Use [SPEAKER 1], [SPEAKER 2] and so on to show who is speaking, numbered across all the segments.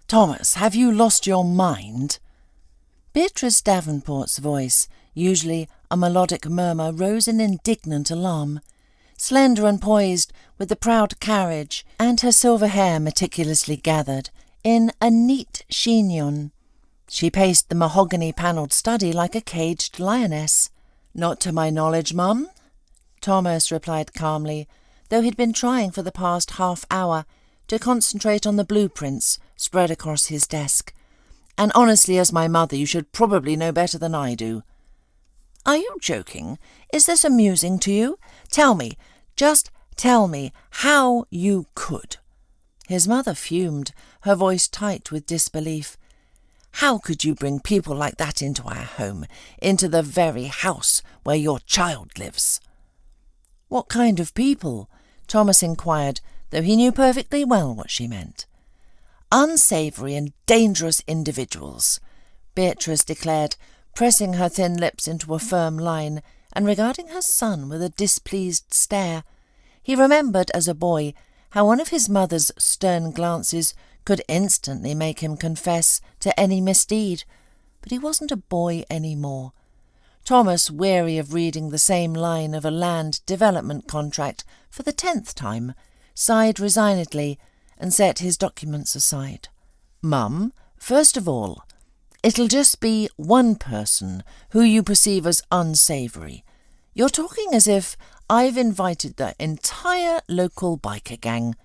[SPEAKER 1] Thomas, have you lost your mind?" Beatrice Davenport's voice, usually a melodic murmur, rose in indignant alarm. Slender and poised, with the proud carriage, and her silver hair meticulously gathered in a neat chignon, she paced the mahogany-panelled study like a caged lioness. "Not to my knowledge, Mum," Thomas replied calmly, though he'd been trying for the past half-hour to concentrate on the blueprints spread across his desk. "And honestly, as my mother, you should probably know better than I do." "Are you joking? Is this amusing to you? Tell me, just tell me how you could." His mother fumed, her voice tight with disbelief. "How could you bring people like that into our home, into the very house where your child lives?" "What kind of people?" Thomas inquired, though he knew perfectly well what she meant. "Unsavoury and dangerous individuals," Beatrice declared, pressing her thin lips into a firm line and regarding her son with a displeased stare. He remembered as a boy how one of his mother's stern glances could instantly make him confess to any misdeed, but he wasn't a boy any more. Thomas, weary of reading the same line of a land development contract for the 10th time, sighed resignedly and set his documents aside. "Mum, first of all, it'll just be one person who you perceive as unsavoury. You're talking as if I've invited the entire local biker gang,"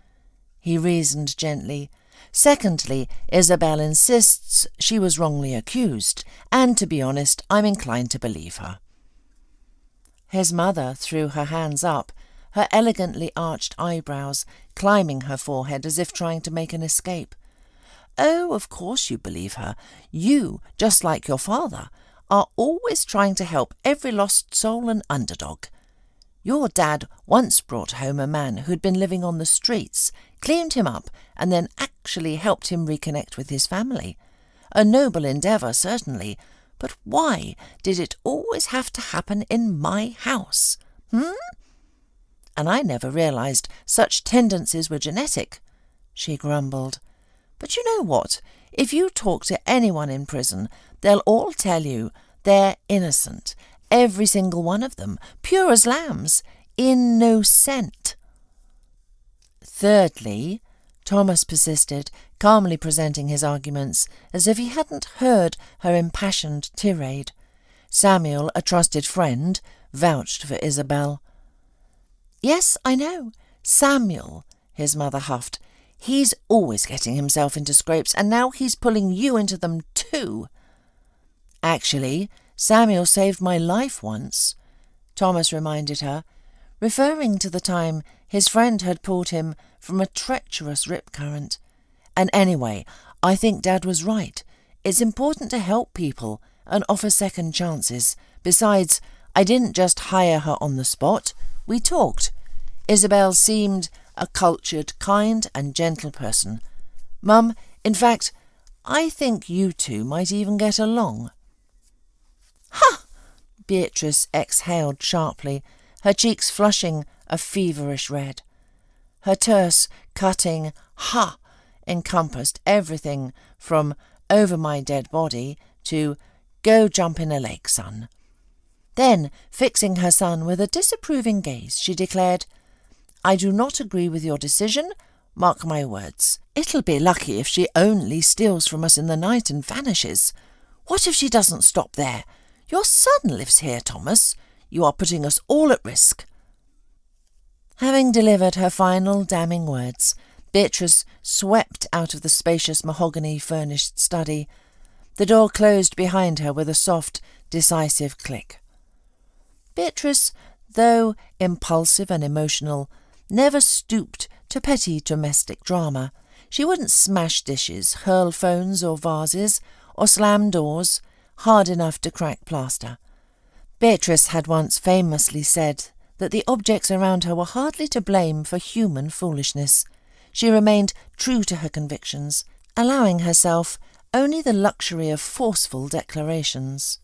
[SPEAKER 1] he reasoned gently. "Secondly, Isabel insists she was wrongly accused, and to be honest, I'm inclined to believe her." His mother threw her hands up, her elegantly arched eyebrows climbing her forehead as if trying to make an escape. "Oh, of course you believe her. You, just like your father, are always trying to help every lost soul and underdog. Your dad once brought home a man who'd been living on the streets, cleaned him up, and then actually helped him reconnect with his family. A noble endeavour, certainly, but why did it always have to happen in my house? And I never realised such tendencies were genetic," she grumbled. "But you know what? If you talk to anyone in prison, they'll all tell you they're innocent. Every single one of them, pure as lambs, innocent." "Thirdly," Thomas persisted, calmly presenting his arguments as if he hadn't heard her impassioned tirade. "Samuel, a trusted friend, vouched for Isabel." "Yes, I know. Samuel," his mother huffed. "He's always getting himself into scrapes, and now he's pulling you into them too." "Actually, Samuel saved my life once," Thomas reminded her, referring to the time his friend had pulled him from a treacherous rip current. "And anyway, I think Dad was right. It's important to help people and offer second chances. Besides, I didn't just hire her on the spot. We talked. Isabel seemed a cultured, kind and gentle person. Mum, in fact, I think you two might even get along." "Ha!" Beatrice exhaled sharply, her cheeks flushing a feverish red. Her terse, cutting "ha" encompassed everything from "over my dead body" to "go jump in a lake, son." Then, fixing her son with a disapproving gaze, she declared, "I do not agree with your decision. Mark my words. It'll be lucky if she only steals from us in the night and vanishes. What if she doesn't stop there? Your son lives here, Thomas. You are putting us all at risk." Having delivered her final damning words, Beatrice swept out of the spacious mahogany-furnished study. The door closed behind her with a soft, decisive click. Beatrice, though impulsive and emotional, never stooped to petty domestic drama. She wouldn't smash dishes, hurl phones or vases, or slam doors hard enough to crack plaster. Beatrice had once famously said that the objects around her were hardly to blame for human foolishness. She remained true to her convictions, allowing herself only the luxury of forceful declarations.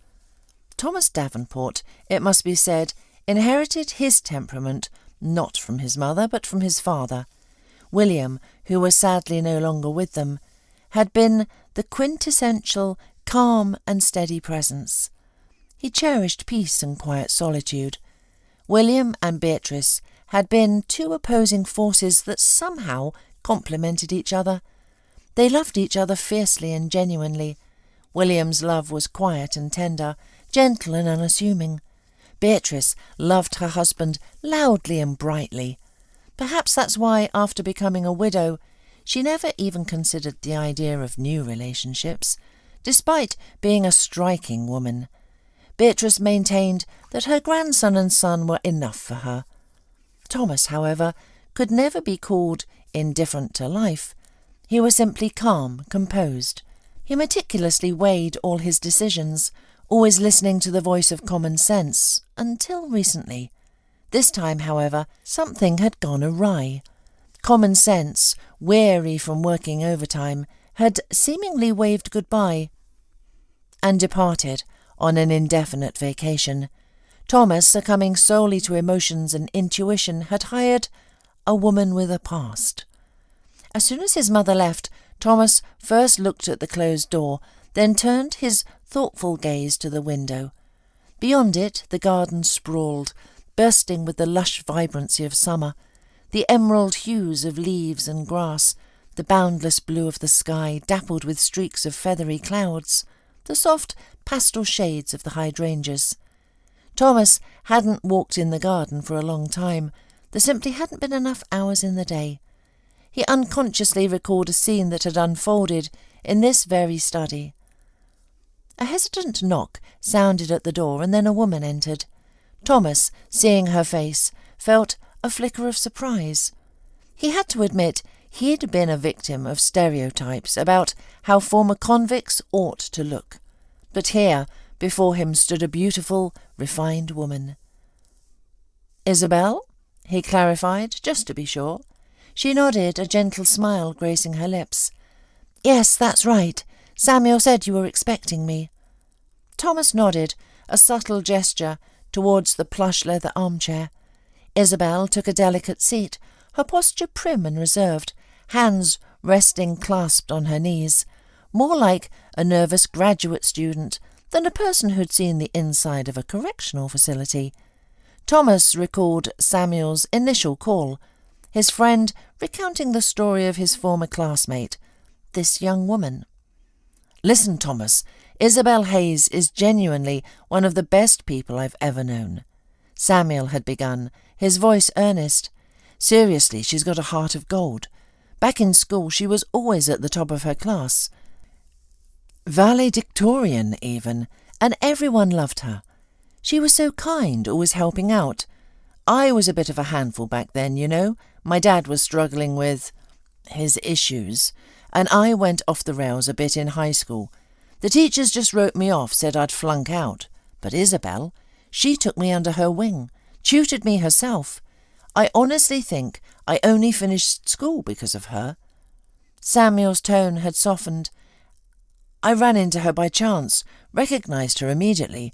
[SPEAKER 1] Thomas Davenport, it must be said, inherited his temperament not from his mother but from his father. William, who was sadly no longer with them, had been the quintessential calm and steady presence. He cherished peace and quiet solitude. William and Beatrice had been two opposing forces that somehow complemented each other. They loved each other fiercely and genuinely. William's love was quiet and tender, gentle and unassuming. Beatrice loved her husband loudly and brightly. Perhaps that's why, after becoming a widow, she never even considered the idea of new relationships, despite being a striking woman. Beatrice maintained that her grandson and son were enough for her. Thomas, however, could never be called indifferent to life. He was simply calm, composed. He meticulously weighed all his decisions, always listening to the voice of common sense, until recently. This time, however, something had gone awry. Common sense, weary from working overtime, had seemingly waved goodbye and departed on an indefinite vacation. Thomas, succumbing solely to emotions and intuition, had hired a woman with a past. As soon as his mother left, Thomas first looked at the closed door, then turned his thoughtful gaze to the window. Beyond it, the garden sprawled, bursting with the lush vibrancy of summer, the emerald hues of leaves and grass, the boundless blue of the sky dappled with streaks of feathery clouds, the soft pastel shades of the hydrangeas. Thomas hadn't walked in the garden for a long time. There simply hadn't been enough hours in the day. He unconsciously recalled a scene that had unfolded in this very study. A hesitant knock sounded at the door, and then a woman entered. Thomas, seeing her face, felt a flicker of surprise. He had to admit he'd been a victim of stereotypes about how former convicts ought to look. But here, before him, stood a beautiful, refined woman. "Isabel?" he clarified, just to be sure. She nodded, a gentle smile gracing her lips. "Yes, that's right. Samuel said you were expecting me." Thomas nodded, a subtle gesture towards the plush leather armchair. Isabel took a delicate seat, her posture prim and reserved, hands resting clasped on her knees, more like a nervous graduate student than a person who'd seen the inside of a correctional facility. Thomas recalled Samuel's initial call, his friend recounting the story of his former classmate, this young woman. "Listen, Thomas, Isabel Hayes is genuinely one of the best people I've ever known." Samuel had begun, his voice earnest. "Seriously, she's got a heart of gold. Back in school she was always at the top of her class. Valedictorian even, and everyone loved her. She was so kind, always helping out. I was a bit of a handful back then, you know. My dad was struggling with his issues, and I went off the rails a bit in high school. The teachers just wrote me off, said I'd flunk out. But Isabel, she took me under her wing, tutored me herself. I honestly think I only finished school because of her." Samuel's tone had softened. "I ran into her by chance, recognised her immediately.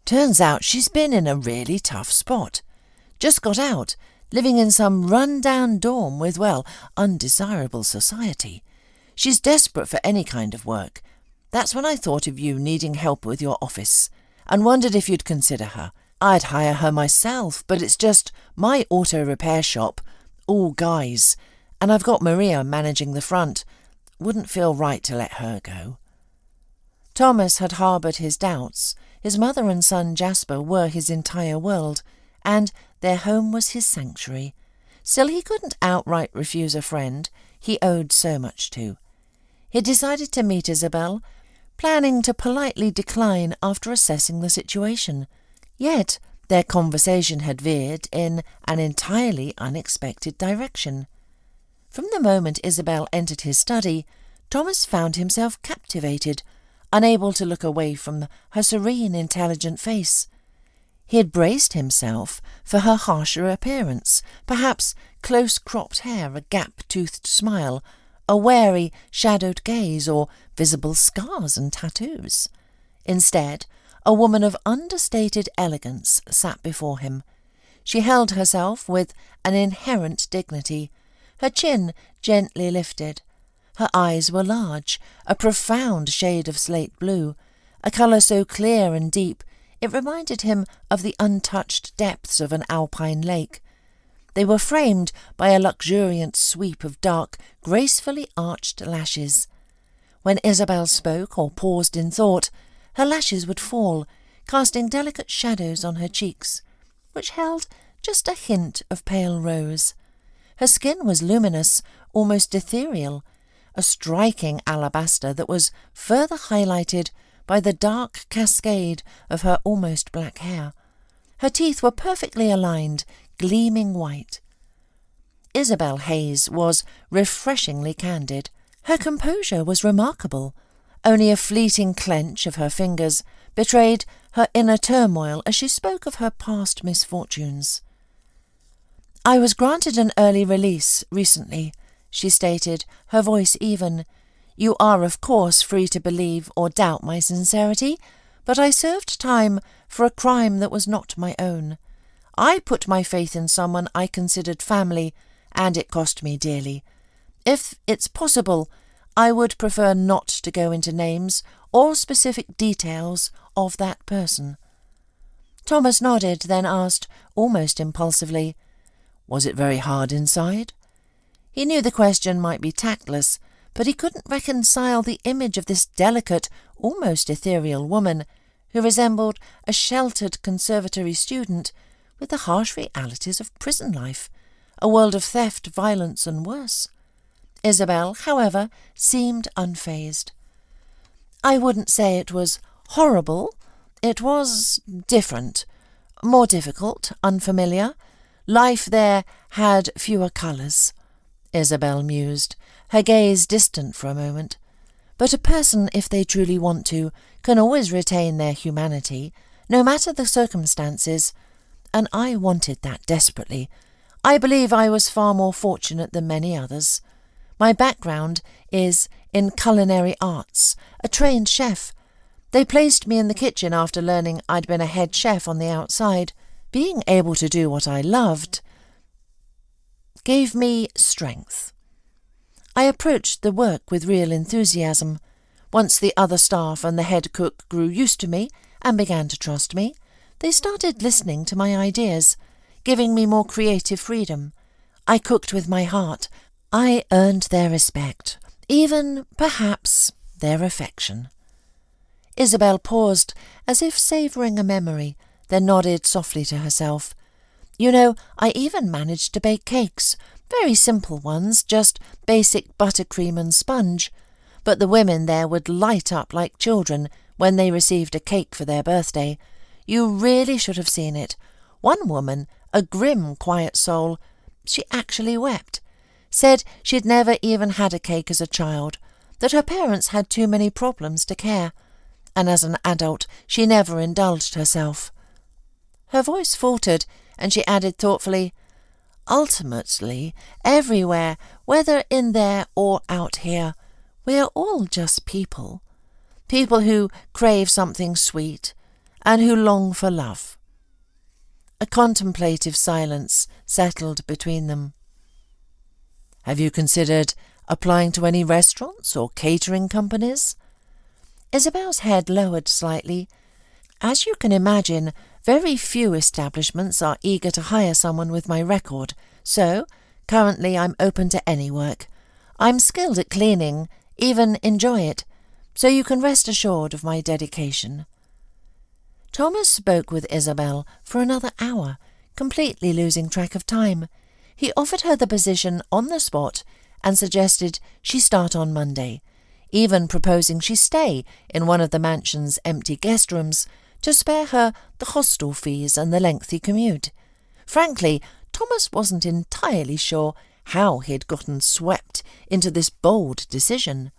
[SPEAKER 1] Turns out she's been in a really tough spot. Just got out, living in some run-down dorm with, well, undesirable society. She's desperate for any kind of work. That's when I thought of you needing help with your office, and wondered if you'd consider her. I'd hire her myself, but it's just my auto repair shop, all guys, and I've got Maria managing the front. Wouldn't feel right to let her go." Thomas had harboured his doubts. His mother and son Jasper were his entire world, and their home was his sanctuary. Still, he couldn't outright refuse a friend he owed so much to. He decided to meet Isabel, planning to politely decline after assessing the situation. Yet their conversation had veered in an entirely unexpected direction. From the moment Isabel entered his study, Thomas found himself captivated, unable to look away from her serene, intelligent face. He had braced himself for her harsher appearance, perhaps close-cropped hair, a gap-toothed smile, a wary, shadowed gaze, or visible scars and tattoos. Instead, a woman of understated elegance sat before him. She held herself with an inherent dignity, her chin gently lifted, Her eyes were large, a profound shade of slate blue, a colour so clear and deep it reminded him of the untouched depths of an alpine lake. They were framed by a luxuriant sweep of dark, gracefully arched lashes. When Isabel spoke or paused in thought, her lashes would fall, casting delicate shadows on her cheeks, which held just a hint of pale rose. Her skin was luminous, almost ethereal, a striking alabaster that was further highlighted by the dark cascade of her almost black hair. Her teeth were perfectly aligned, gleaming white. Isabel Hayes was refreshingly candid. Her composure was remarkable. Only a fleeting clench of her fingers betrayed her inner turmoil as she spoke of her past misfortunes. "I was granted an early release recently," she stated, her voice even. "You are, of course, free to believe or doubt my sincerity, but I served time for a crime that was not my own. I put my faith in someone I considered family, and it cost me dearly. If it's possible, I would prefer not to go into names or specific details of that person." Thomas nodded, then asked, almost impulsively, "Was it very hard inside?" He knew the question might be tactless, but he couldn't reconcile the image of this delicate, almost ethereal woman, who resembled a sheltered conservatory student, with the harsh realities of prison life, a world of theft, violence, and worse. Isabel, however, seemed unfazed. "I wouldn't say it was horrible. It was different, more difficult, unfamiliar. Life there had fewer colours," Isabel mused, her gaze distant for a moment. "But a person, if they truly want to, can always retain their humanity, no matter the circumstances, and I wanted that desperately. I believe I was far more fortunate than many others. My background is in culinary arts, a trained chef. They placed me in the kitchen after learning I'd been a head chef on the outside. Being able to do what I loved gave me strength. I approached the work with real enthusiasm. Once the other staff and the head cook grew used to me and began to trust me, they started listening to my ideas, giving me more creative freedom. I cooked with my heart. I earned their respect, even, perhaps, their affection." Isabel paused, as if savouring a memory, then nodded softly to herself. "You know, I even managed to bake cakes, very simple ones, just basic buttercream and sponge. But the women there would light up like children when they received a cake for their birthday. You really should have seen it. One woman, a grim, quiet soul, she actually wept. Said she'd never even had a cake as a child, that her parents had too many problems to care, and as an adult she never indulged herself." Her voice faltered, and she added thoughtfully, "Ultimately, everywhere, whether in there or out here, we are all just people. People who crave something sweet, and who long for love." A contemplative silence settled between them. "Have you considered applying to any restaurants or catering companies?" Isabel's head lowered slightly. "As you can imagine, very few establishments are eager to hire someone with my record, so currently I'm open to any work. I'm skilled at cleaning, even enjoy it, so you can rest assured of my dedication." Thomas spoke with Isabel for another hour, completely losing track of time. He offered her the position on the spot and suggested she start on Monday, even proposing she stay in one of the mansion's empty guest rooms to spare her the hostel fees and the lengthy commute. Frankly, Thomas wasn't entirely sure how he'd gotten swept into this bold decision.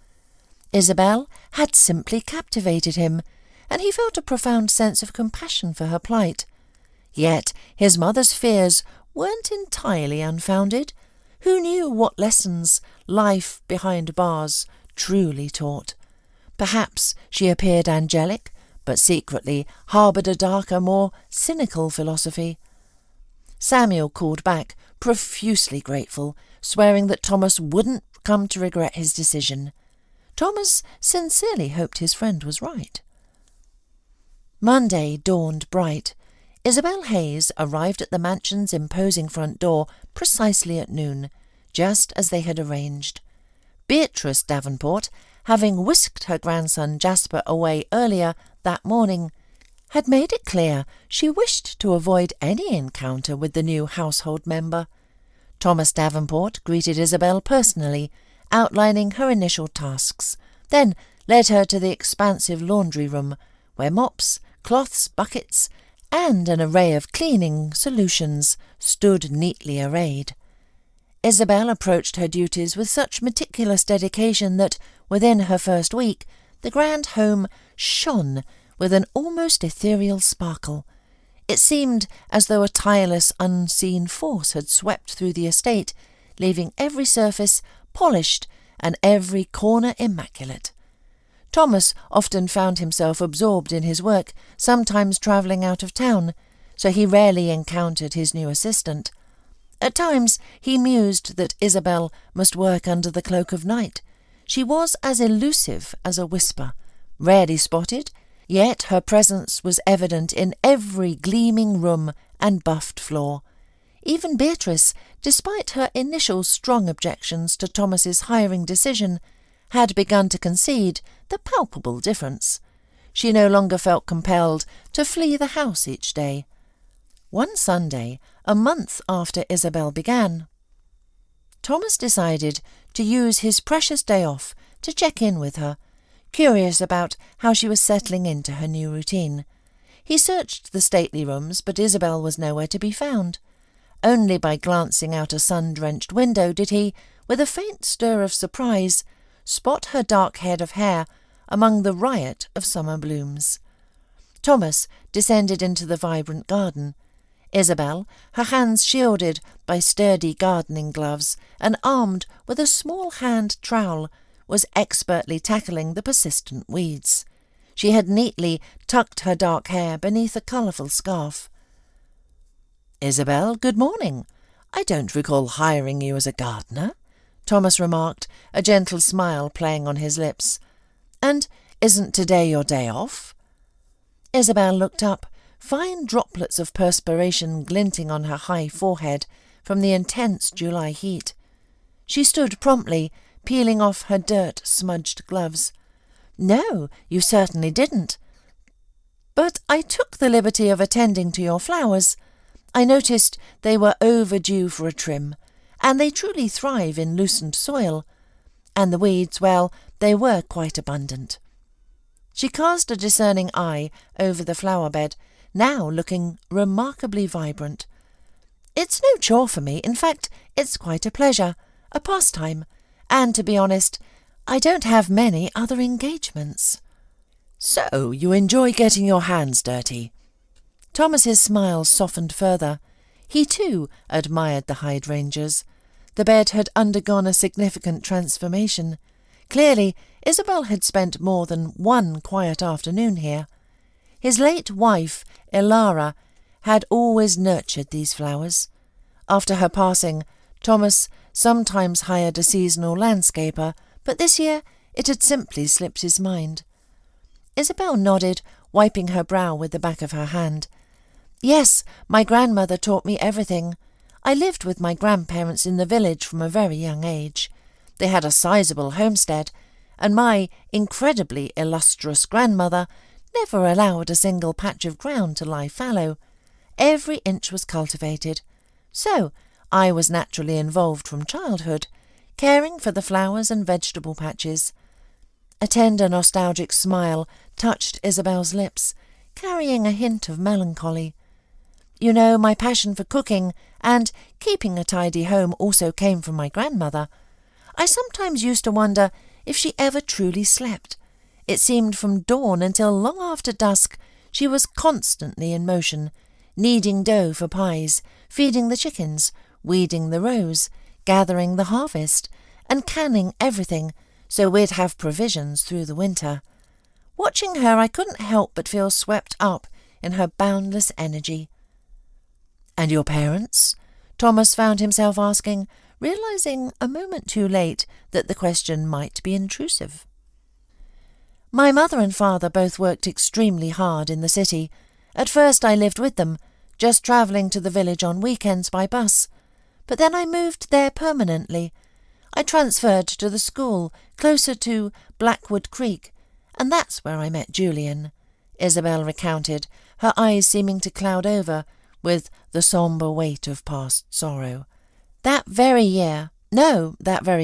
[SPEAKER 1] Isabel had simply captivated him, and he felt a profound sense of compassion for her plight. Yet his mother's fears weren't entirely unfounded. Who knew what lessons life behind bars truly taught? Perhaps she appeared angelic, but secretly harboured a darker, more cynical philosophy. Samuel called back, profusely grateful, swearing that Thomas wouldn't come to regret his decision. Thomas sincerely hoped his friend was right. Monday dawned bright. Isabel Hayes arrived at the mansion's imposing front door precisely at noon, just as they had arranged. Beatrice Davenport, having whisked her grandson Jasper away earlier that morning, had made it clear she wished to avoid any encounter with the new household member. Thomas Davenport greeted Isabel personally, outlining her initial tasks, then led her to the expansive laundry room, where mops, cloths, buckets, and an array of cleaning solutions stood neatly arrayed. Isabel approached her duties with such meticulous dedication that, within her first week, the grand home shone with an almost ethereal sparkle. It seemed as though a tireless, unseen force had swept through the estate, leaving every surface polished and every corner immaculate. Thomas often found himself absorbed in his work, sometimes travelling out of town, so he rarely encountered his new assistant. At times he mused that Isabel must work under the cloak of night. She was as elusive as a whisper, rarely spotted, yet her presence was evident in every gleaming room and buffed floor. Even Beatrice, despite her initial strong objections to Thomas's hiring decision, had begun to concede the palpable difference. She no longer felt compelled to flee the house each day. One Sunday, a month after Isabel began, Thomas decided to use his precious day off to check in with her, curious about how she was settling into her new routine. He searched the stately rooms, but Isabel was nowhere to be found. Only by glancing out a sun-drenched window did he, with a faint stir of surprise, spot her dark head of hair among the riot of summer blooms. Thomas descended into the vibrant garden. Isabel, her hands shielded by sturdy gardening gloves and armed with a small hand trowel, was expertly tackling the persistent weeds. She had neatly tucked her dark hair beneath a colourful scarf. "Isabel, good morning. I don't recall hiring you as a gardener," Thomas remarked, a gentle smile playing on his lips. "And isn't today your day off?" Isabel looked up, fine droplets of perspiration glinting on her high forehead from the intense July heat. She stood promptly, peeling off her dirt-smudged gloves. "No, you certainly didn't. But I took the liberty of attending to your flowers. I noticed they were overdue for a trim, and they truly thrive in loosened soil. And the weeds, well, they were quite abundant." She cast a discerning eye over the flower bed, now looking remarkably vibrant. "It's no chore for me. In fact, it's quite a pleasure, a pastime. And, to be honest, I don't have many other engagements." "So you enjoy getting your hands dirty?" Thomas's smile softened further. He too admired the hydrangeas. The bed had undergone a significant transformation. Clearly, Isabel had spent more than one quiet afternoon here. His late wife, Ilara, had always nurtured these flowers. After her passing, Thomas sometimes hired a seasonal landscaper, but this year it had simply slipped his mind. Isabel nodded, wiping her brow with the back of her hand. "Yes, my grandmother taught me everything. I lived with my grandparents in the village from a very young age. They had a sizable homestead, and my incredibly illustrious grandmother never allowed a single patch of ground to lie fallow. Every inch was cultivated. So I was naturally involved from childhood, caring for the flowers and vegetable patches." A tender, nostalgic smile touched Isabel's lips, carrying a hint of melancholy. "You know, my passion for cooking and keeping a tidy home also came from my grandmother. I sometimes used to wonder if she ever truly slept. It seemed from dawn until long after dusk she was constantly in motion, kneading dough for pies, feeding the chickens, weeding the rows, gathering the harvest, and canning everything so we'd have provisions through the winter. Watching her, I couldn't help but feel swept up in her boundless energy." "And your parents?" Thomas found himself asking, realising a moment too late that the question might be intrusive. My mother and father both worked extremely hard in the city. At first I lived with them, just travelling to the village on weekends by bus. But then I moved there permanently. I transferred to the school closer to Blackwood Creek, and that's where I met Julian, Isabel recounted, her eyes seeming to cloud over with the sombre weight of past sorrow. That very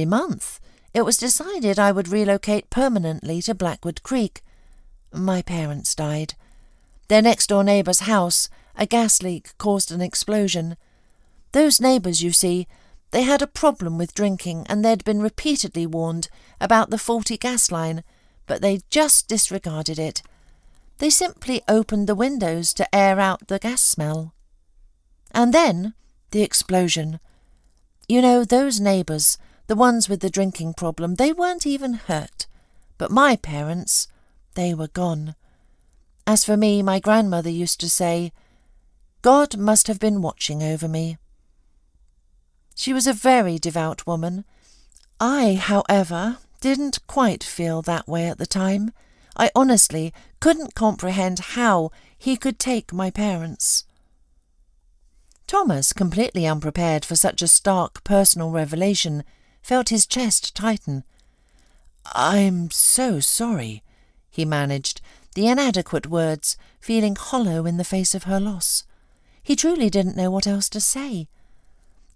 [SPEAKER 1] month, it was decided I would relocate permanently to Blackwood Creek. My parents died. Their next-door neighbour's house, a gas leak, caused an explosion. Those neighbours, you see, they had a problem with drinking and they'd been repeatedly warned about the faulty gas line, but they just disregarded it. They simply opened the windows to air out the gas smell. And then the explosion. You know, those neighbours, the ones with the drinking problem, they weren't even hurt. But my parents, they were gone. As for me, my grandmother used to say, God must have been watching over me. She was a very devout woman. I, however, didn't quite feel that way at the time. I honestly couldn't comprehend how he could take my parents. Thomas, completely unprepared for such a stark personal revelation, felt his chest tighten. "I'm so sorry," he managed, the inadequate words feeling hollow in the face of her loss. He truly didn't know what else to say.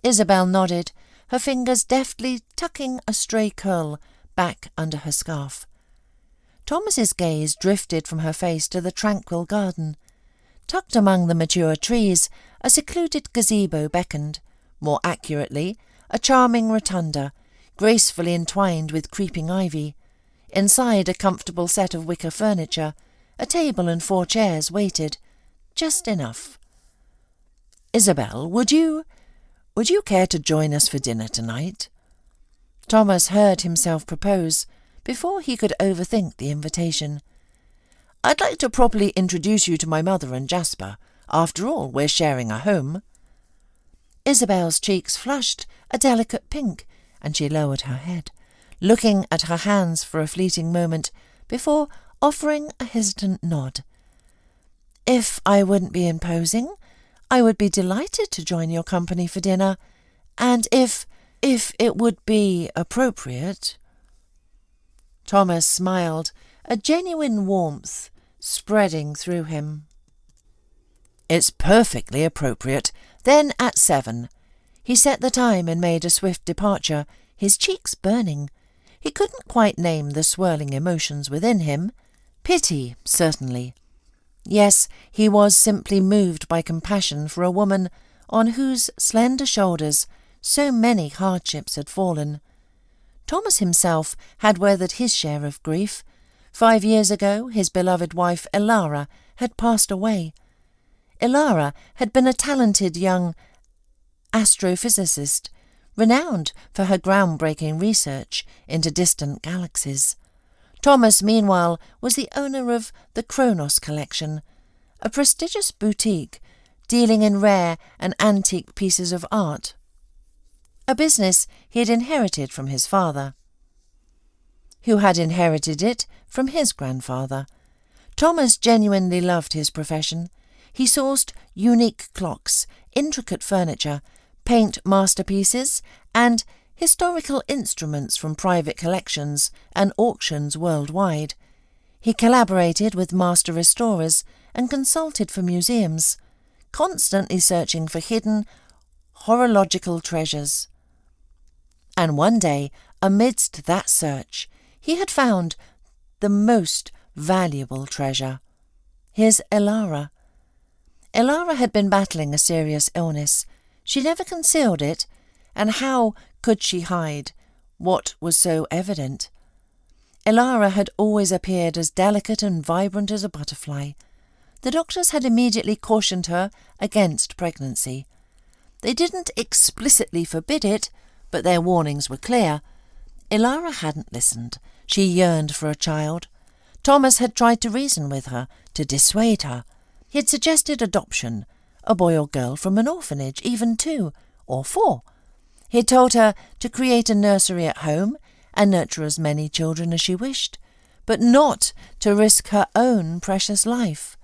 [SPEAKER 1] Isabel nodded, her fingers deftly tucking a stray curl back under her scarf. Thomas's gaze drifted from her face to the tranquil garden. Tucked among the mature trees, a secluded gazebo beckoned, more accurately, a charming rotunda, gracefully entwined with creeping ivy. Inside, a comfortable set of wicker furniture, a table and 4 chairs waited, just enough. "Isabel, would you care to join us for dinner tonight?" Thomas heard himself propose before he could overthink the invitation. "I'd like to properly introduce you to my mother and Jasper. After all, we're sharing a home." Isabel's cheeks flushed a delicate pink, and she lowered her head, looking at her hands for a fleeting moment before offering a hesitant nod. "If I wouldn't be imposing, I would be delighted to join your company for dinner, and if it would be appropriate." Thomas smiled, a genuine warmth spreading through him. "It's perfectly appropriate. Then at 7. He set the time and made a swift departure, his cheeks burning. He couldn't quite name the swirling emotions within him. Pity, certainly. Yes, he was simply moved by compassion for a woman on whose slender shoulders so many hardships had fallen. Thomas himself had weathered his share of grief. 5 years ago, his beloved wife Elara had passed away. Elara had been a talented young astrophysicist, renowned for her groundbreaking research into distant galaxies. Thomas, meanwhile, was the owner of the Kronos Collection, a prestigious boutique dealing in rare and antique pieces of art, a business he had inherited from his father, who had inherited it from his grandfather. Thomas genuinely loved his profession. He sourced unique clocks, intricate furniture, paint masterpieces, and historical instruments from private collections and auctions worldwide. He collaborated with master restorers and consulted for museums, constantly searching for hidden horological treasures. And one day, amidst that search, he had found the most valuable treasure, his Elara. Elara had been battling a serious illness. She never concealed it, and how could she hide what was so evident? Elara had always appeared as delicate and vibrant as a butterfly. The doctors had immediately cautioned her against pregnancy. They didn't explicitly forbid it, but their warnings were clear. Elara hadn't listened. She yearned for a child. Thomas had tried to reason with her, to dissuade her. He had suggested adoption, a boy or girl from an orphanage, even 2 or 4. He told her to create a nursery at home and nurture as many children as she wished, but not to risk her own precious life.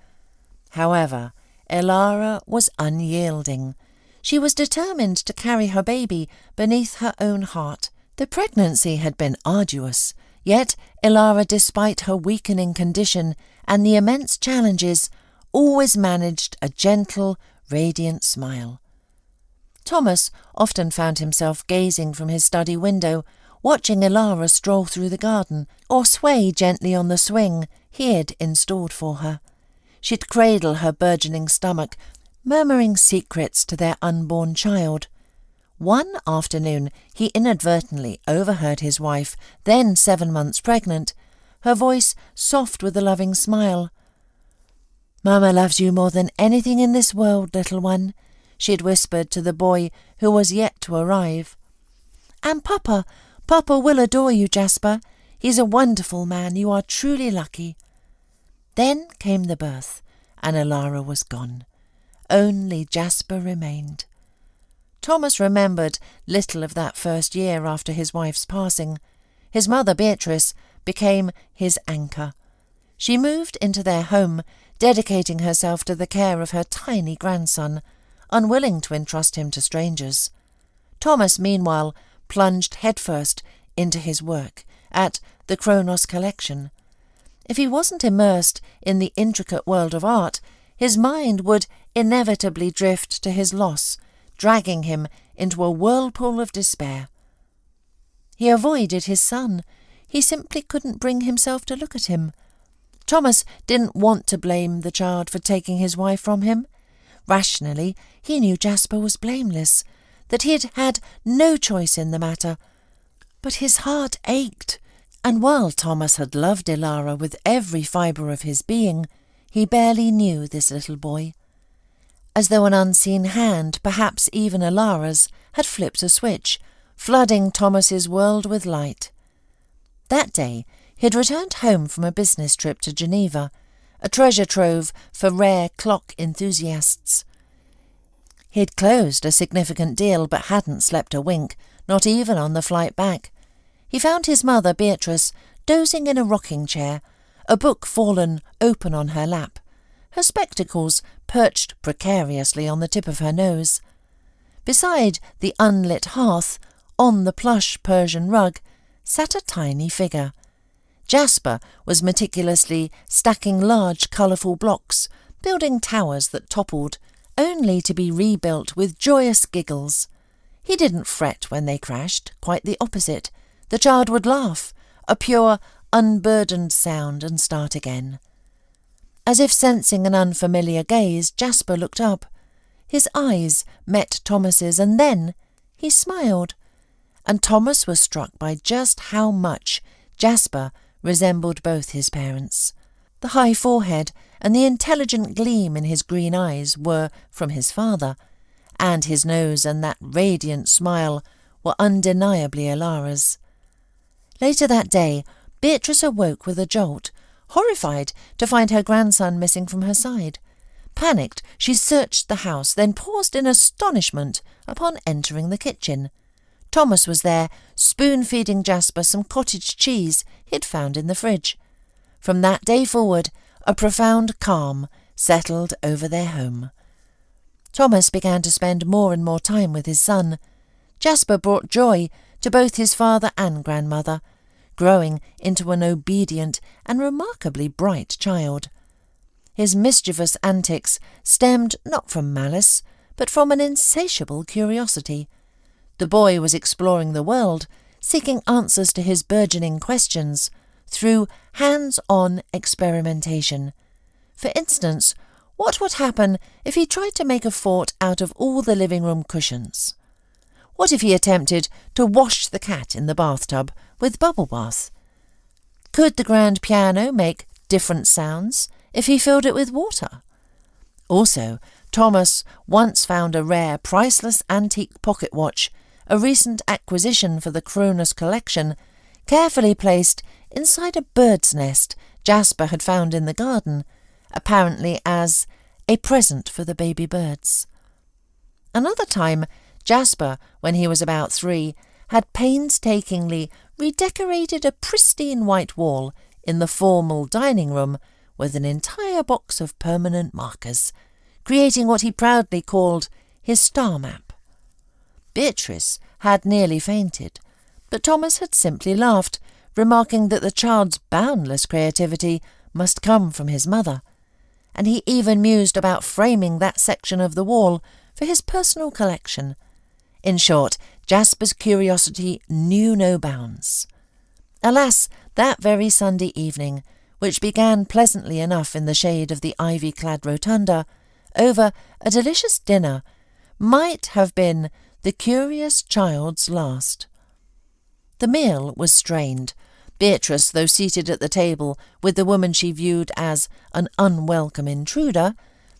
[SPEAKER 1] However, Elara was unyielding. She was determined to carry her baby beneath her own heart. The pregnancy had been arduous, yet Elara, despite her weakening condition and the immense challenges, always managed a gentle, radiant smile. Thomas often found himself gazing from his study window, watching Elara stroll through the garden or sway gently on the swing he had installed for her. She'd cradle her burgeoning stomach, murmuring secrets to their unborn child. One afternoon he inadvertently overheard his wife, then 7 months pregnant, her voice soft with a loving smile. "Mama loves you more than anything in this world, little one," she had whispered to the boy who was yet to arrive. "And Papa will adore you, Jasper. He's a wonderful man. You are truly lucky." Then came the birth, and Elara was gone. Only Jasper remained. Thomas remembered little of that first year after his wife's passing. His mother, Beatrice, became his anchor. She moved into their home, dedicating herself to the care of her tiny grandson, unwilling to entrust him to strangers. Thomas, meanwhile, plunged headfirst into his work at the Kronos Collection. If he wasn't immersed in the intricate world of art, his mind would inevitably drift to his loss, dragging him into a whirlpool of despair. He avoided his son. He simply couldn't bring himself to look at him. Thomas didn't want to blame the child for taking his wife from him. Rationally, he knew Jasper was blameless, that he had had no choice in the matter. But his heart ached, and while Thomas had loved Elara with every fibre of his being, he barely knew this little boy. As though an unseen hand, perhaps even Elara's, had flipped a switch, flooding Thomas's world with light. That day he had returned home from a business trip to Geneva, a treasure trove for rare clock enthusiasts. He had closed a significant deal but hadn't slept a wink, not even on the flight back. He found his mother, Beatrice, dozing in a rocking chair, a book fallen open on her lap, her spectacles perched precariously on the tip of her nose. Beside the unlit hearth, on the plush Persian rug, sat a tiny figure. Jasper was meticulously stacking large colourful blocks, building towers that toppled, only to be rebuilt with joyous giggles. He didn't fret when they crashed, quite the opposite. The child would laugh, a pure, unburdened sound, and start again. As if sensing an unfamiliar gaze, Jasper looked up. His eyes met Thomas's, and then he smiled. And Thomas was struck by just how much Jasper resembled both his parents. The high forehead and the intelligent gleam in his green eyes were from his father, and his nose and that radiant smile were undeniably Elara's. Later that day, Beatrice awoke with a jolt, horrified to find her grandson missing from her side. Panicked, she searched the house, then paused in astonishment upon entering the kitchen. Thomas was there, spoon-feeding Jasper some cottage cheese he'd found in the fridge. From that day forward, a profound calm settled over their home. Thomas began to spend more and more time with his son. Jasper brought joy to both his father and grandmother, growing into an obedient and remarkably bright child. His mischievous antics stemmed not from malice, but from an insatiable curiosity. The boy was exploring the world, seeking answers to his burgeoning questions through hands-on experimentation. For instance, what would happen if he tried to make a fort out of all the living room cushions? What if he attempted to wash the cat in the bathtub with bubble bath? Could the grand piano make different sounds if he filled it with water? Also, Thomas once found a rare, priceless antique pocket watch, a recent acquisition for the Kronos collection, carefully placed inside a bird's nest Jasper had found in the garden, apparently as a present for the baby birds. Another time, Jasper, when he was about 3, had painstakingly redecorated a pristine white wall in the formal dining room with an entire box of permanent markers, creating what he proudly called his star map. Beatrice had nearly fainted, but Thomas had simply laughed, remarking that the child's boundless creativity must come from his mother, and he even mused about framing that section of the wall for his personal collection. In short, Jasper's curiosity knew no bounds. Alas, that very Sunday evening, which began pleasantly enough in the shade of the ivy-clad rotunda, over a delicious dinner, might have been the curious child's last. The meal was strained. Beatrice, though seated at the table with the woman she viewed as an unwelcome intruder,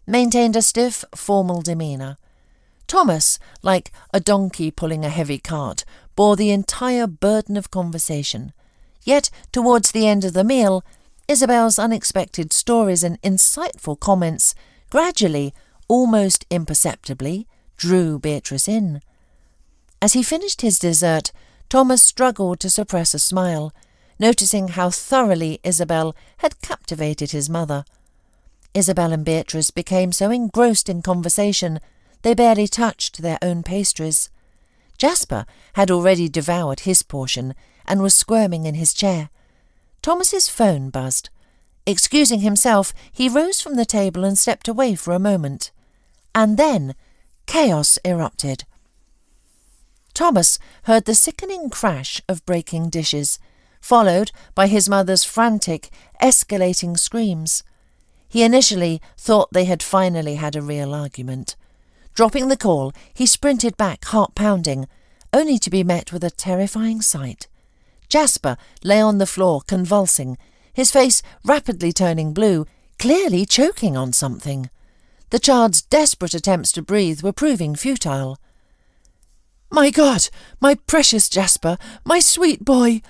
[SPEAKER 1] maintained a stiff, formal demeanour. Thomas, like a donkey pulling a heavy cart, bore the entire burden of conversation. Yet, towards the end of the meal, Isabel's unexpected stories and insightful comments gradually, almost imperceptibly, drew Beatrice in. As he finished his dessert, Thomas struggled to suppress a smile, noticing how thoroughly Isabel had captivated his mother. Isabel and Beatrice became so engrossed in conversation they barely touched their own pastries. Jasper had already devoured his portion and was squirming in his chair. Thomas's phone buzzed. Excusing himself, he rose from the table and stepped away for a moment. And then chaos erupted. Thomas heard the sickening crash of breaking dishes, followed by his mother's frantic, escalating screams. He initially thought they had finally had a real argument. Dropping the call, he sprinted back, heart-pounding, only to be met with a terrifying sight. Jasper lay on the floor, convulsing, his face rapidly turning blue, clearly choking on something. The child's desperate attempts to breathe were proving futile. "My God! My precious Jasper! My sweet boy!"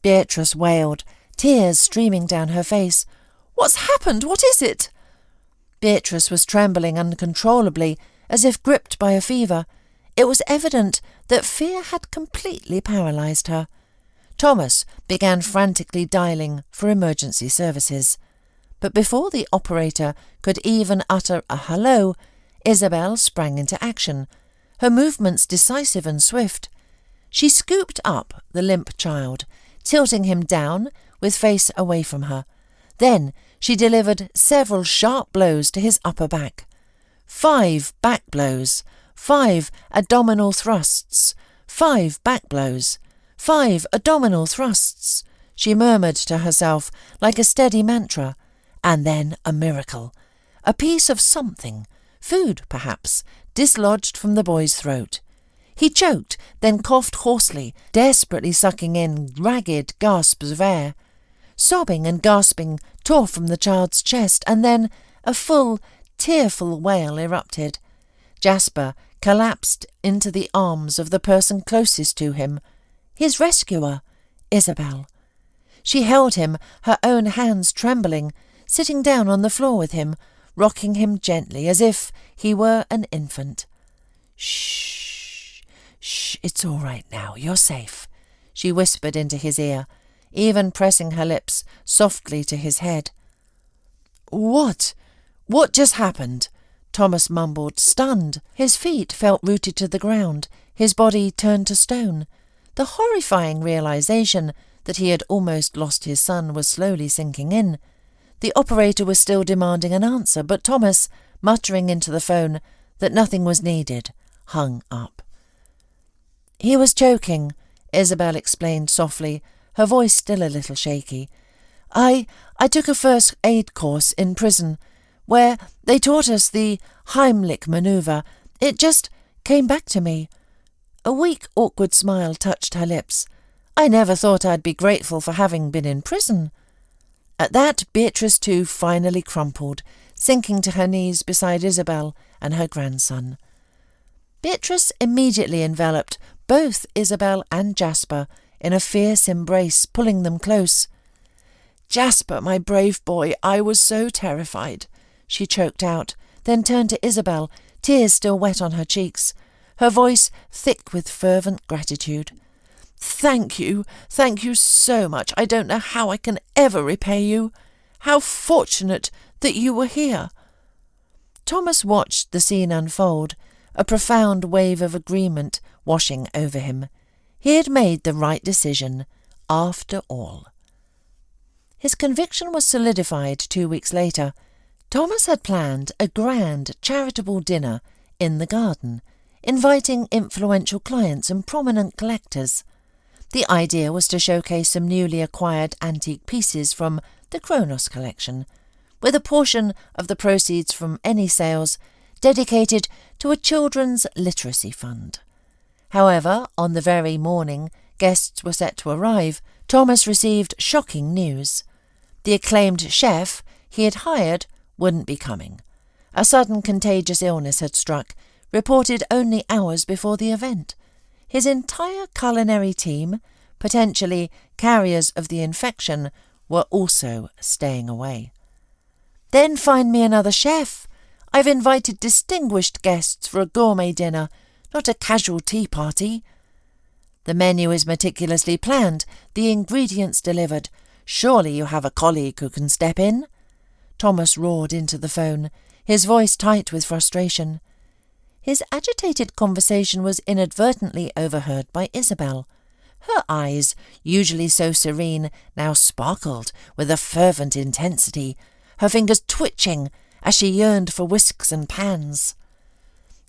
[SPEAKER 1] Beatrice wailed, tears streaming down her face. "What's happened? What is it?" Beatrice was trembling uncontrollably, as if gripped by a fever. It was evident that fear had completely paralysed her. Thomas began frantically dialing for emergency services. But before the operator could even utter a hello, Isabel sprang into action, her movements decisive and swift. She scooped up the limp child, tilting him down with face away from her. Then she delivered several sharp blows to his upper back. 5 back blows, 5 abdominal thrusts, 5 back blows, 5 abdominal thrusts, she murmured to herself like a steady mantra, and then a miracle. A piece of something, food perhaps, dislodged from the boy's throat. He choked, then coughed hoarsely, desperately sucking in ragged gasps of air. Sobbing and gasping tore from the child's chest, and then a full, tearful wail erupted. Jasper collapsed into the arms of the person closest to him, his rescuer, Isabel. She held him, her own hands trembling, sitting down on the floor with him, rocking him gently as if he were an infant. "Shh, shh, it's all right now, you're safe," she whispered into his ear, even pressing her lips softly to his head. "What? What just happened?" Thomas mumbled, stunned. His feet felt rooted to the ground, his body turned to stone. The horrifying realization that he had almost lost his son was slowly sinking in. The operator was still demanding an answer, but Thomas, muttering into the phone that nothing was needed, hung up. "He was choking," Isabel explained softly, her voice still a little shaky. I took a first aid course in prison, where they taught us the Heimlich manoeuvre. It just came back to me." A weak, awkward smile touched her lips. "I never thought I'd be grateful for having been in prison." At that, Beatrice too finally crumpled, sinking to her knees beside Isabel and her grandson. Beatrice immediately enveloped both Isabel and Jasper in a fierce embrace, pulling them close. "Jasper, my brave boy, I was so terrified," she choked out, then turned to Isabel, tears still wet on her cheeks. her voice thick with fervent gratitude. Thank you so much. I don't know how I can ever repay you. How fortunate that you were here." Thomas watched the scene unfold, a profound wave of agreement washing over him. He had made the right decision, after all. His conviction was solidified 2 weeks later. Thomas had planned a grand charitable dinner in the garden, inviting influential clients and prominent collectors. The idea was to showcase some newly acquired antique pieces from the Kronos collection, with a portion of the proceeds from any sales dedicated to a children's literacy fund. However, on the very morning guests were set to arrive, Thomas received shocking news. The acclaimed chef he had hired wouldn't be coming. A sudden contagious illness had struck, reported only hours before the event. His entire culinary team, potentially carriers of the infection, were also staying away. "Then find me another chef. I've invited distinguished guests for a gourmet dinner, not a casual tea party." "The menu is meticulously planned, the ingredients delivered. Surely you have a colleague who can step in?" Thomas roared into the phone, his voice tight with frustration. His agitated conversation was inadvertently overheard by Isabel. Her eyes, usually so serene, now sparkled with a fervent intensity, her fingers twitching as she yearned for whisks and pans.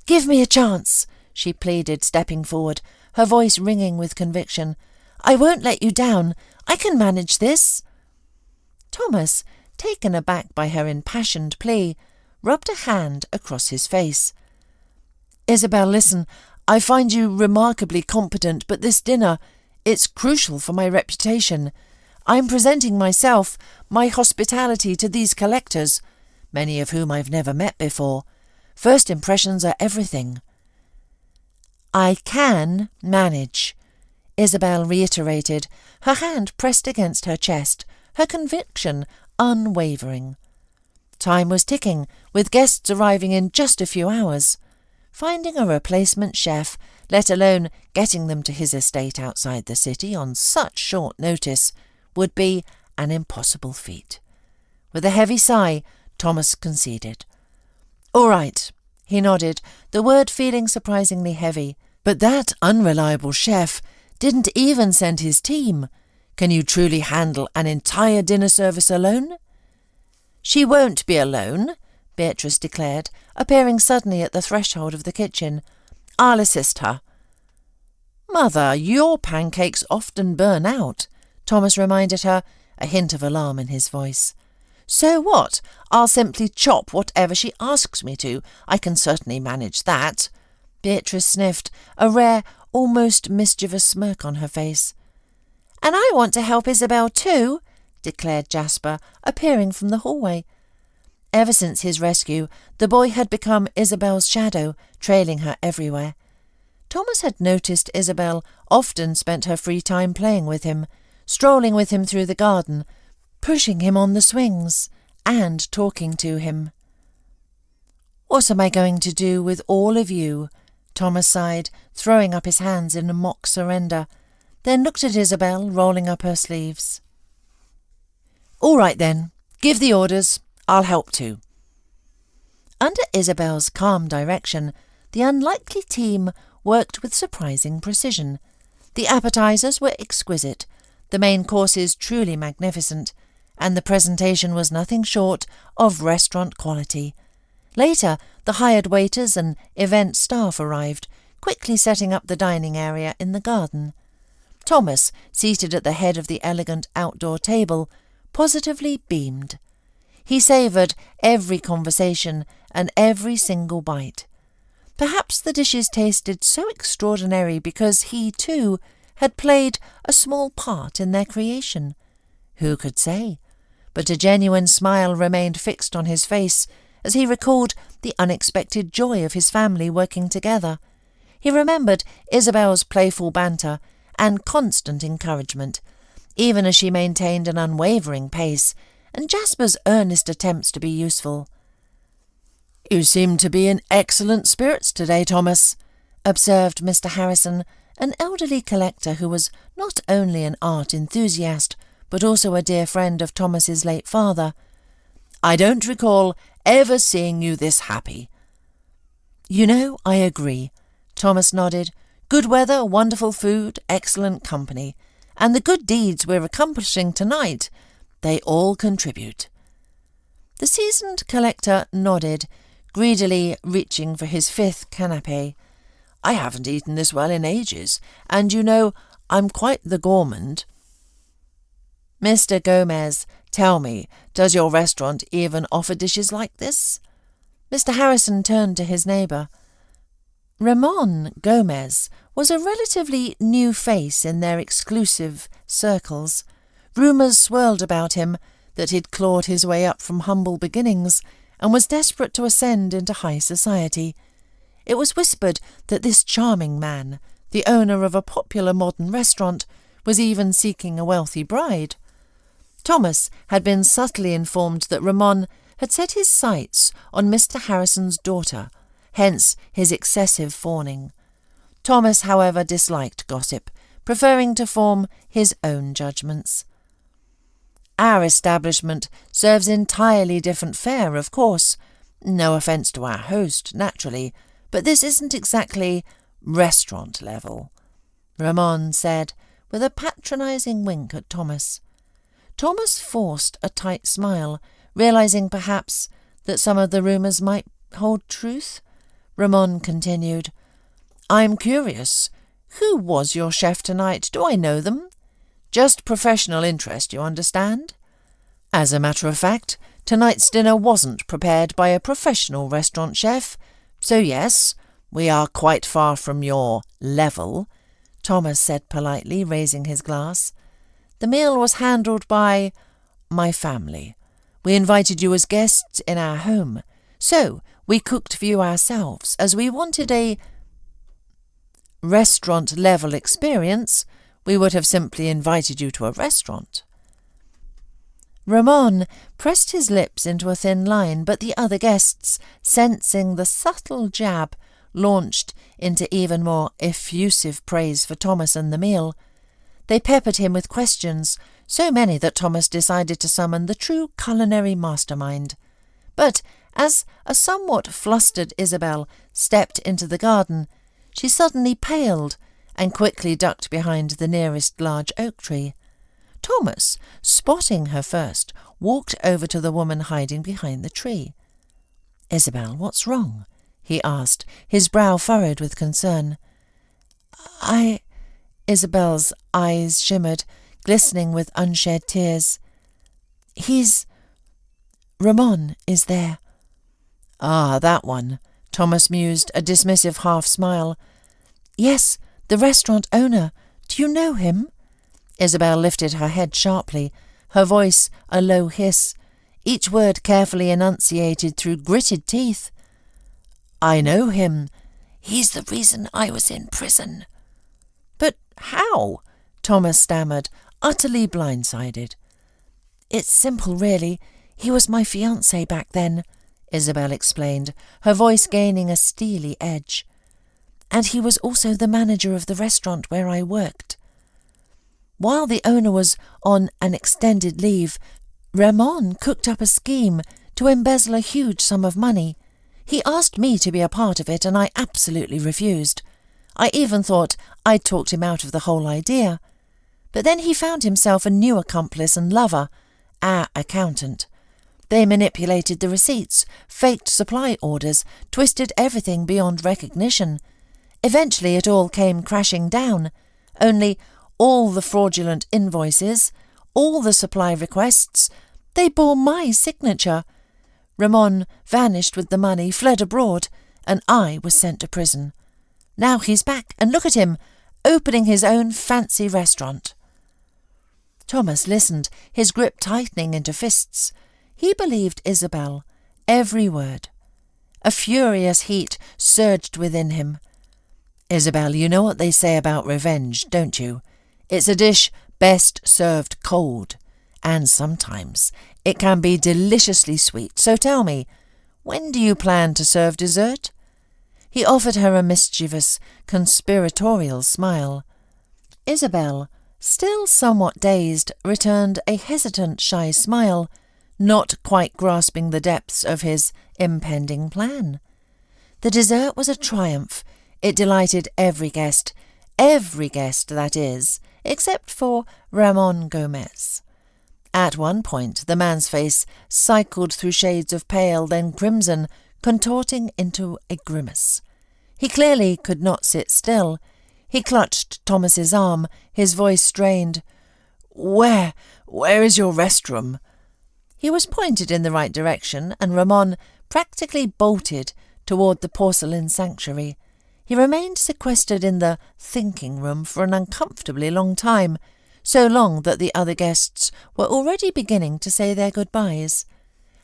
[SPEAKER 1] "Give me a chance," she pleaded, stepping forward, her voice ringing with conviction. "I won't let you down. I can manage this." Thomas, taken aback by her impassioned plea, rubbed a hand across his face. "Isabel, listen, I find you remarkably competent, but this dinner, it's crucial for my reputation. I'm presenting myself, my hospitality to these collectors, many of whom I've never met before. First impressions are everything." "I can manage," Isabel reiterated, her hand pressed against her chest, her conviction unwavering. Time was ticking, with guests arriving in just a few hours. Finding a replacement chef, let alone getting them to his estate outside the city on such short notice, would be an impossible feat. With a heavy sigh, Thomas conceded. "All right," he nodded, the word feeling surprisingly heavy. "But that unreliable chef didn't even send his team. Can you truly handle an entire dinner service alone?" "She won't be alone," Beatrice declared, appearing suddenly at the threshold of the kitchen. "I'll assist her." "Mother, your pancakes often burn out," Thomas reminded her, a hint of alarm in his voice. "So what? I'll simply chop whatever she asks me to. I can certainly manage that." Beatrice sniffed, a rare, almost mischievous smirk on her face. "And I want to help Isabel too," declared Jasper, appearing from the hallway. Ever since his rescue, the boy had become Isabel's shadow, trailing her everywhere. Thomas had noticed Isabel often spent her free time playing with him, strolling with him through the garden, pushing him on the swings, and talking to him. "What am I going to do with all of you?" Thomas sighed, throwing up his hands in a mock surrender, then looked at Isabel, rolling up her sleeves. "All right then, give the orders. I'll help too." Under Isabel's calm direction, the unlikely team worked with surprising precision. The appetizers were exquisite, the main courses truly magnificent, and the presentation was nothing short of restaurant quality. Later, the hired waiters and event staff arrived, quickly setting up the dining area in the garden. Thomas, seated at the head of the elegant outdoor table, positively beamed. He savoured every conversation and every single bite. Perhaps the dishes tasted so extraordinary because he, too, had played a small part in their creation. Who could say? But a genuine smile remained fixed on his face as he recalled the unexpected joy of his family working together. He remembered Isabel's playful banter and constant encouragement, even as she maintained an unwavering pace, and Jasper's earnest attempts to be useful. "You seem to be in excellent spirits today, Thomas," observed Mr. Harrison, an elderly collector who was not only an art enthusiast, but also a dear friend of Thomas's late father. "I don't recall ever seeing you this happy." "You know, I agree," Thomas nodded. "Good weather, wonderful food, excellent company, and the good deeds we're accomplishing tonight, they all contribute." The seasoned collector nodded, greedily reaching for his fifth canapé. "I haven't eaten this well in ages, and you know, I'm quite the gourmand." "Mr. Gomez, tell me, does your restaurant even offer dishes like this?" Mr. Harrison turned to his neighbour. Ramon Gomez was a relatively new face in their exclusive circles. Rumours swirled about him that he'd clawed his way up from humble beginnings and was desperate to ascend into high society. It was whispered that this charming man, the owner of a popular modern restaurant, was even seeking a wealthy bride. Thomas had been subtly informed that Ramon had set his sights on Mr. Harrison's daughter, hence his excessive fawning. Thomas, however, disliked gossip, preferring to form his own judgments. "Our establishment serves entirely different fare, of course. No offence to our host, naturally, but this isn't exactly restaurant level," Ramon said, with a patronising wink at Thomas. Thomas forced a tight smile, realising perhaps that some of the rumours might hold truth. Ramon continued, "I'm curious. Who was your chef tonight? Do I know them? Just professional interest, you understand? As a matter of fact, tonight's dinner wasn't prepared by a professional restaurant chef, so yes, we are quite far from your level," Thomas said politely, raising his glass. "The meal was handled by my family. We invited you as guests in our home, so we cooked for you ourselves, as we wanted a restaurant-level experience. We would have simply invited you to a restaurant." Ramon pressed his lips into a thin line, but the other guests, sensing the subtle jab, launched into even more effusive praise for Thomas and the meal. They peppered him with questions, so many that Thomas decided to summon the true culinary mastermind. But as a somewhat flustered Isabel stepped into the garden, she suddenly paled and quickly ducked behind the nearest large oak tree. Thomas, spotting her first, walked over to the woman hiding behind the tree. "Isabel, what's wrong?" he asked, his brow furrowed with concern. Isabel's eyes shimmered, glistening with unshed tears. Ramon is there." "Ah, that one," Thomas mused, a dismissive half-smile. "Yes, the restaurant owner. Do you know him?" Isabel lifted her head sharply, her voice a low hiss, each word carefully enunciated through gritted teeth. "I know him. He's the reason I was in prison." "But how?" Thomas stammered, utterly blindsided. "It's simple, really. He was my fiancé back then," Isabel explained, her voice gaining a steely edge. "And he was also the manager of the restaurant where I worked. While the owner was on an extended leave, Ramon cooked up a scheme to embezzle a huge sum of money. He asked me to be a part of it, and I absolutely refused. I even thought I'd talked him out of the whole idea. But then he found himself a new accomplice and lover, our accountant. They manipulated the receipts, faked supply orders, twisted everything beyond recognition. Eventually it all came crashing down, only all the fraudulent invoices, all the supply requests, they bore my signature. Ramon vanished with the money, fled abroad, and I was sent to prison. Now he's back, and look at him, opening his own fancy restaurant." Thomas listened, his grip tightening into fists. He believed Isabel, every word. A furious heat surged within him. "Isabel, you know what they say about revenge, don't you? It's a dish best served cold, and sometimes it can be deliciously sweet. So tell me, when do you plan to serve dessert?" He offered her a mischievous, conspiratorial smile. Isabel, still somewhat dazed, returned a hesitant, shy smile, not quite grasping the depths of his impending plan. The dessert was a triumph. It delighted every guest, that is, except for Ramon Gomez. At one point the man's face cycled through shades of pale, then crimson, contorting into a grimace. He clearly could not sit still. He clutched Thomas's arm, his voice strained. Where is your restroom?" He was pointed in the right direction, and Ramon practically bolted toward the porcelain sanctuary. He remained sequestered in the thinking room for an uncomfortably long time, so long that the other guests were already beginning to say their goodbyes.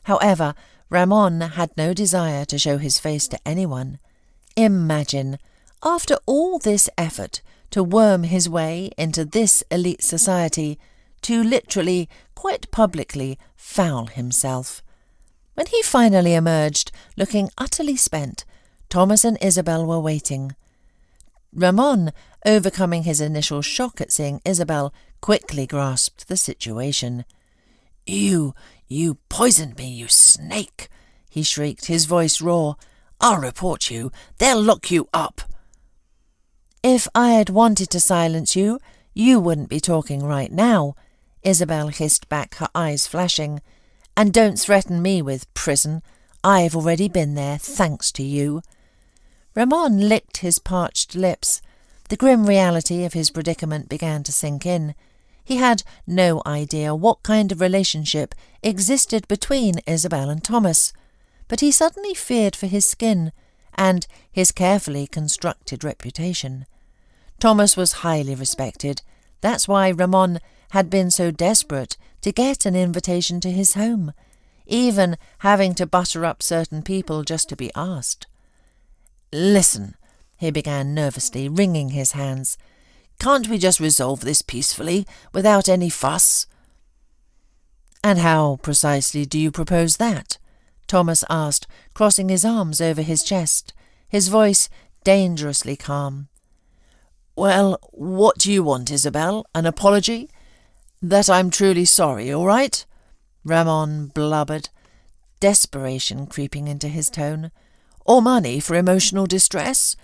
[SPEAKER 1] However, Ramon had no desire to show his face to anyone. Imagine, after all this effort to worm his way into this elite society, to literally, quite publicly, foul himself. When he finally emerged, looking utterly spent, Thomas and Isabel were waiting. Ramon, overcoming his initial shock at seeing Isabel, quickly grasped the situation. You poisoned me, you snake!" he shrieked, his voice raw. "I'll report you. They'll lock you up." "If I had wanted to silence you, you wouldn't be talking right now," Isabel hissed back, her eyes flashing. "And don't threaten me with prison. I've already been there, thanks to you." Ramon licked his parched lips. The grim reality of his predicament began to sink in. He had no idea what kind of relationship existed between Isabel and Thomas, but he suddenly feared for his skin and his carefully constructed reputation. Thomas was highly respected. That's why Ramon had been so desperate to get an invitation to his home, even having to butter up certain people just to be asked. "Listen," he began nervously, wringing his hands. "Can't we just resolve this peacefully, without any fuss?" "And how precisely do you propose that?" Thomas asked, crossing his arms over his chest, his voice dangerously calm. "Well, what do you want, Isabel? An apology? That I'm truly sorry, all right?" Ramon blubbered, desperation creeping into his tone. "Or money for emotional distress?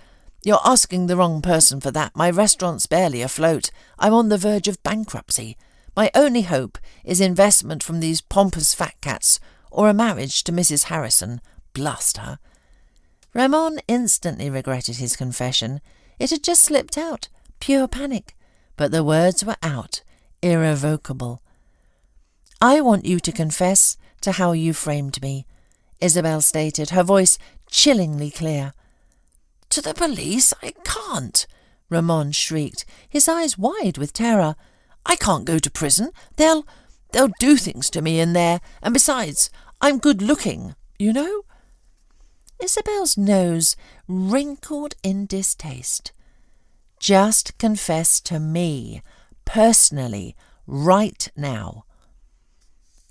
[SPEAKER 1] You're asking the wrong person for that. My restaurant's barely afloat. I'm on the verge of bankruptcy. My only hope is investment from these pompous fat cats, or a marriage to Mrs. Harrison. Blast her." Ramon instantly regretted his confession. It had just slipped out, pure panic, but the words were out, irrevocable. "I want you to confess to how you framed me," Isabel stated, her voice chillingly clear. "To the police? I can't!" Ramon shrieked, his eyes wide with terror. "I can't go to prison. They'll do things to me in there, and besides, I'm good-looking, you know?" Isabel's nose wrinkled in distaste. "Just confess to me, personally, right now."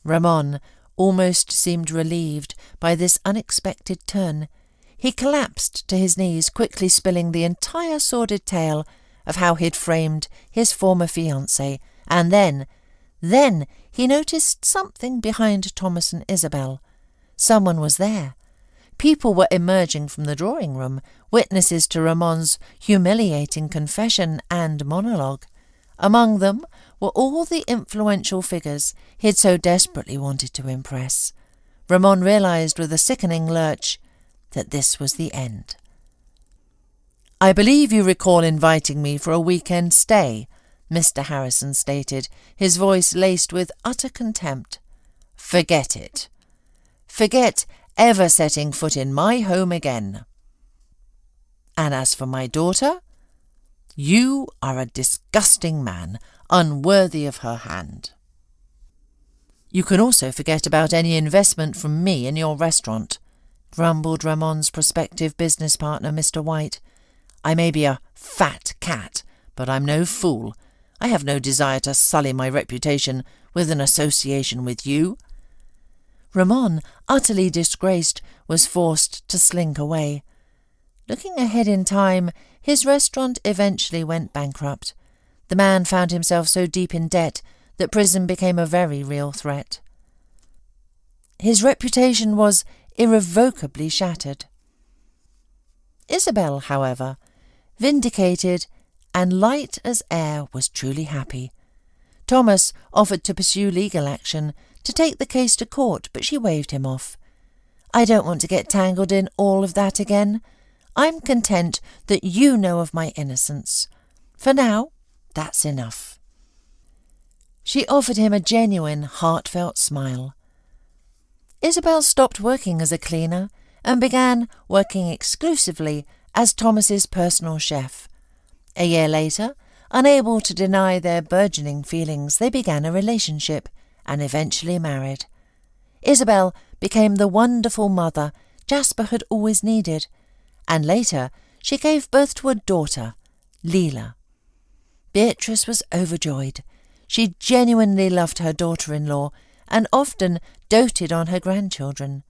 [SPEAKER 1] Ramon almost seemed relieved by this unexpected turn. He collapsed to his knees, quickly spilling the entire sordid tale of how he'd framed his former fiancée, and then he noticed something behind Thomas and Isabel. Someone was there. People were emerging from the drawing room, witnesses to Ramon's humiliating confession and monologue. Among them were all the influential figures he'd so desperately wanted to impress. Ramon realized with a sickening lurch that this was the end. "I believe you recall inviting me for a weekend stay," Mr. Harrison stated, his voice laced with utter contempt. "Forget it. Forget ever setting foot in my home again. And as for my daughter, you are a disgusting man, unworthy of her hand. You can also forget about any investment from me in your restaurant," grumbled Ramon's prospective business partner, Mr. White. "I may be a fat cat, but I'm no fool. I have no desire to sully my reputation with an association with you." Ramon, utterly disgraced, was forced to slink away. Looking ahead in time, his restaurant eventually went bankrupt. The man found himself so deep in debt that prison became a very real threat. His reputation was irrevocably shattered. Isabel, however, vindicated and light as air, was truly happy. Thomas offered to pursue legal action, to take the case to court, but she waved him off. "I don't want to get tangled in all of that again. I'm content that you know of my innocence. For now, that's enough." She offered him a genuine, heartfelt smile. Isabel stopped working as a cleaner and began working exclusively as Thomas's personal chef. A year later, unable to deny their burgeoning feelings, they began a relationship and eventually married. Isabel became the wonderful mother Jasper had always needed, and later she gave birth to a daughter, Leela. Beatrice was overjoyed. She genuinely loved her daughter-in-law and often doted on her grandchildren.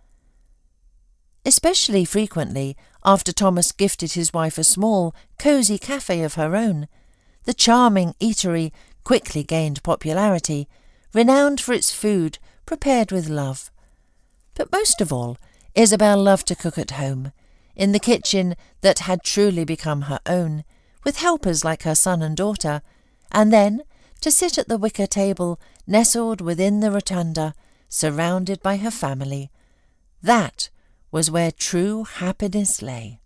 [SPEAKER 1] Especially frequently after Thomas gifted his wife a small, cosy cafe of her own, the charming eatery quickly gained popularity, renowned for its food prepared with love. But most of all, Isabel loved to cook at home, in the kitchen that had truly become her own, with helpers like her son and daughter, and then to sit at the wicker table nestled within the rotunda, surrounded by her family. That was where true happiness lay.